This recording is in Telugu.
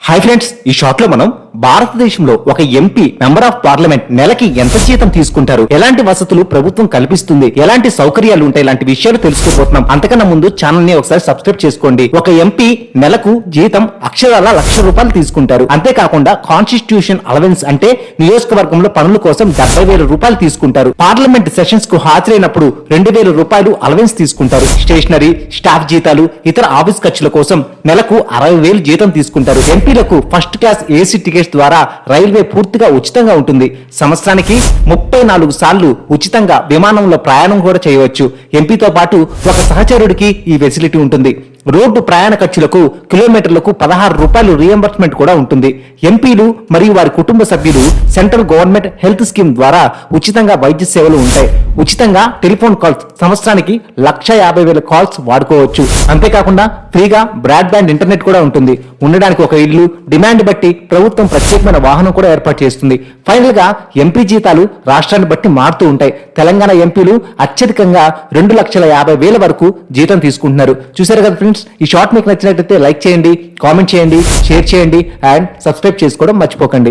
హాయ్ ఫ్రెండ్స్, ఈ షాట్ లో మనం భారతదేశంలో ఒక ఎంపీ మెంబర్ ఆఫ్ పార్లమెంట్ నెలకి ఎంత జీతం తీసుకుంటారు, ఎలాంటి వసతులు ప్రభుత్వం కల్పిస్తుంది, ఎలాంటి సౌకర్యాలు ఉంటాయి, ఇలాంటి విషయాలు తెలుసుకోబోతున్నాం. అంతకన్నా ముందు ఛానల్ ని ఒకసారి సబ్స్క్రైబ్ చేసుకోండి. ఒక ఎంపీ నెలకు జీతం అక్షరాల ₹1,00,000 తీసుకుంటారు. అంతేకాకుండా కాన్స్టిట్యూషన్ అలవెన్స్ అంటే నియోజకవర్గంలో పనుల కోసం ₹70,000 తీసుకుంటారు. పార్లమెంట్ సెషన్స్ కు హాజరైనప్పుడు ₹2,000 అలవెన్స్ తీసుకుంటారు. స్టేషనరీ, స్టాఫ్ జీతాలు, ఇతర ఆఫీస్ ఖర్చుల కోసం నెలకు 60,000 జీతం తీసుకుంటారు. ఎంపీలకు ఫస్ట్ క్లాస్ ఏసీ టికెట్స్ ద్వారా రైల్వే పూర్తిగా ఉచితంగా ఉంటుంది. సంవత్సరానికి 34 సార్లు ఉచితంగా విమానంలో ప్రయాణం కూడా చేయవచ్చు. ఎంపీతో పాటు ఒక సహచరుడికి ఈ ఫెసిలిటీ ఉంటుంది. రోడ్డు ప్రయాణ ఖర్చులకు కిలోమీటర్లకు ₹16 రీఎంబర్స్మెంట్ కూడా ఉంటుంది. ఎంపీలు మరియు వారి కుటుంబ సభ్యులు సెంట్రల్ గవర్నమెంట్ హెల్త్ స్కీమ్ ద్వారా ఉచితంగా వైద్య సేవలు ఉంటాయి. ఉచితంగా టెలిఫోన్ కాల్స్ సంవత్సరానికి 1,50,000 కాల్స్ వాడుకోవచ్చు. అంతేకాకుండా ఫ్రీగా బ్రాడ్బ్యాండ్ ఇంటర్నెట్ కూడా ఉంటుంది. ఉండడానికి ఒక ఇల్లు, డిమాండ్ బట్టి ప్రభుత్వం ప్రత్యేకమైన వాహనం కూడా ఏర్పాటు చేస్తుంది. ఫైనల్ గా ఎంపీ జీతాలు రాష్ట్రాన్ని బట్టి మారుతూ ఉంటాయి. తెలంగాణ ఎంపీలు అత్యధికంగా ₹2,50,000 వరకు జీతం తీసుకుంటున్నారు. చూసారు కదా ఫ్రెండ్స్, ఈ షార్ట్ మీకు నచ్చినట్లయితే లైక్ చేయండి, కామెంట్ చేయండి, షేర్ చేయండి అండ్ సబ్స్క్రైబ్ చేసుకోవడం మర్చిపోకండి.